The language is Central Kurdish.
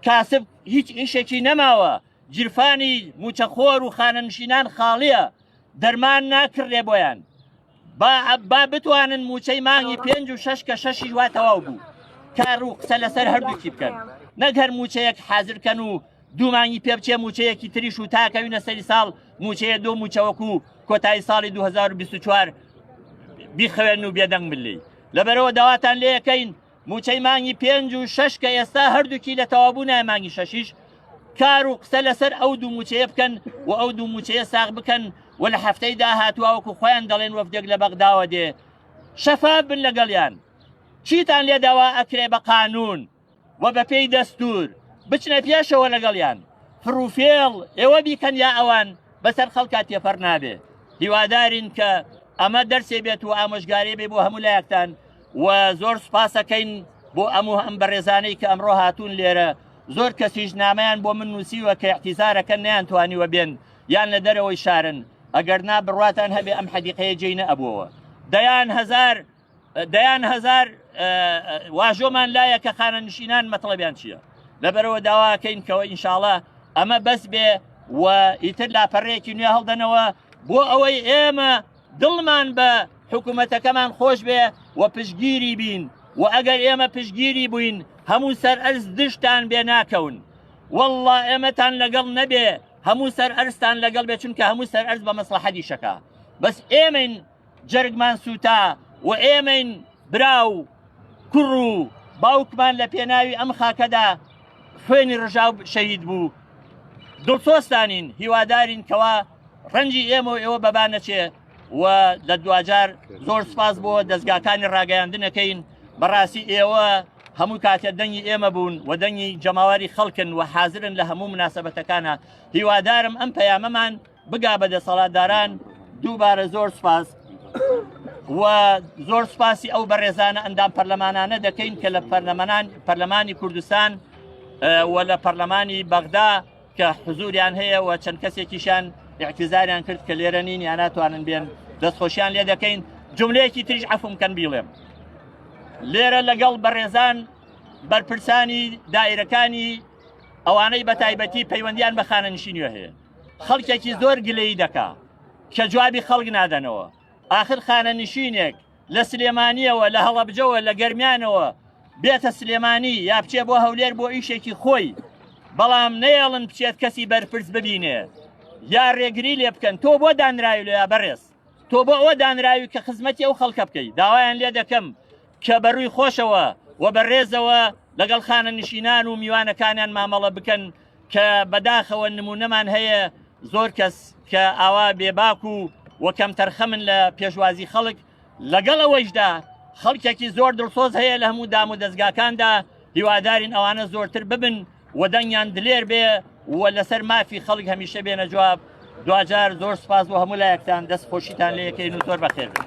کاسب هیچ ئیشێکی نەماوە، جیرفانی موچەخۆر و خانەنشینان خاڵیە، دەرمان ناکردێ بۆیان. با بتوانن موچەی مانگی 5 و 6 کە 6 وا تەواو بوو، کار و قسە لەسەر هەردووکی بکەن، نەک هەر موچەیەک حازرکەن و دوو مانگی پێ بچێ موچەیەکی تریش و تاکەوینە سەری ساڵ موچەیە دۆ موچەوەکو کۆتایی ساڵی 2024 بیخەوێن و بێدەنگ بلی. لەبەرەوە داواتان لێ یەکەین موچەی مانگی 5 و 6 کە ئێستا هەردووکی لە تەوابوو نایە مانگی 6 کار و قسە لەسەر ئەو دوو موچەیە بکەن و ئەو دوو موچەیە ساغ بکەن و لە هەفتەی داهاتووەکو خۆیان دەڵێن وەفدێک لە بەغداوە دێ شەفاف بن لەگەڵیان. چیتان لێ داوا ئەکرێ بە قانون و بە پێی دەستور بچنە پێشەوە لەگەڵیان فڕوفێڵ ئێوە بیکەن یا ئەوان بەسەر خەڵکا تێپەڕ نابێ. هیوادارین کە ئەمە دەرسێ بێت و ئامۆژگاری بێ بۆ هەموو لایەکتان و زۆر سوپاسەکەین بۆ ئەموو ئەم بەڕێزانەی کە ئەمڕۆ هاتوون لێرە. زۆر کەسیش نامەیان بۆ من نووسیوە کە احتیزارەکە نەیانتوانیوە بێن یان لە دەرەوەی شارن، ئەگەر نا بڕواتان هەبێ ئەم حەدیقەیە جێی نەئەبووەوە. دەیان هەزار واژۆمان لایە کە خانەنشینان مەتڵەبیان چییە. لەبەرەوە داواکەین کەەوە ئینشاڵڵا ئەمە بەس بێ و ئیتر لاپەڕێکی نوێ هەڵدەنەوە بۆ ئەوەی ئێمە دڵمان بە حکوومەتەکەمان خۆش بێ و پشتگیری بین و ئەگەر ئێمە پشتگیری بووین هەموو سەر ئەرز دشتان بێ ناکەون. وەڵڵا ئێمەتان لەگەڵ نەبێ هەموو سەر ئەرزتان لەگەڵ بێ چونکە هەموو سەر ئەرز بە مەسلحەتی شەکە. بەس ئێمەین جەرگمان سوتا و ئێمەین براو کوڕ و باوکمان لە پێناوی ئەم خاکەدا خوێنی ڕژاو شەهید بوو. دڵسۆستانین هیوادارین کەوا ڕەنجی ئێمە و ئێوە بەبانەچێ و لە دوجار زۆر سپاس بۆ دەستگاکانی ڕاگەیاندنەکەین. بەڕاستی ئێوە هەموو کاتێ دەنگی ئێمە بوون و دەنگی جەماوەری خەڵکن و حازرن لە هەموو مناسەبەتەکانە. هیوادارم ئەم پەیامەمان بگا بە دەسەڵاتداران. دووبارە زۆر سپاس و زۆر سپاسی ئەو بەڕێزانە ئەندام پەرلەمانانە دەکەین کە لە پەرلەمانی کوردستان و لە پەرلەمانی بەغدا کە حزوریان هەیە و چەند کەسێکیشان اعتیزاریان کرد کە لێرە نین یا ناتوانن بێن دەستخۆشیان لێ دەکەین. جملەیەکی تریش عەفومکەن بیڵێم لێرە لەگەڵ بەڕێزان بەرپرسانی دائیرەکانی ئەوانەی بە تایبەتی پەیوەندیان بە خانەنشینیوە هەیە خەڵکێکی زۆر گلەیی دەکا کە جوابی خەڵک نادەنەوە. آخر خانەنشینێک لە سلێمانیەوە لە هەڵەبجەوە لە گەرمیانەوە بێتە سلێمانی یا بچێ بۆ هەولێر بۆ ئیشێکی خۆی بەڵام نەیەڵن بچێت کەسی بەرپرس ببینێ یا ڕێگری لێ بکەن تۆ بۆ دانراوی لە یا بەڕێز تۆ بۆ ئەوە دانراوی کە خزمەتی ئەو خەڵکە بکەی. داوایان لێ دەکەم کە بەڕووی خۆشەوە و بەڕێزەوە لەگەڵ خانەنشینان و میوانەکانیان مامەڵە بکەن کە بەداخەوە نمونەمان هەیە زۆر کەس کە ئاوا بێباک و کەم تەرخەمن لە پێشوازی خەڵک. لەگەڵ ئەوەیشدا خەڵکێکی زۆر دڵسۆز هەیە لە هەموو دام و دەستگاکاندا. هیوادارین ئەوانە زۆرتر ببن و دەنگیان دلێر بێ و لەسەر مافی خەڵک هەمیشە بێنە جواب. دوجار زۆر سپاس بۆ هەموو لایەکتان دەست خۆشیتان لێ یەکەین و زۆر بەخێر بن.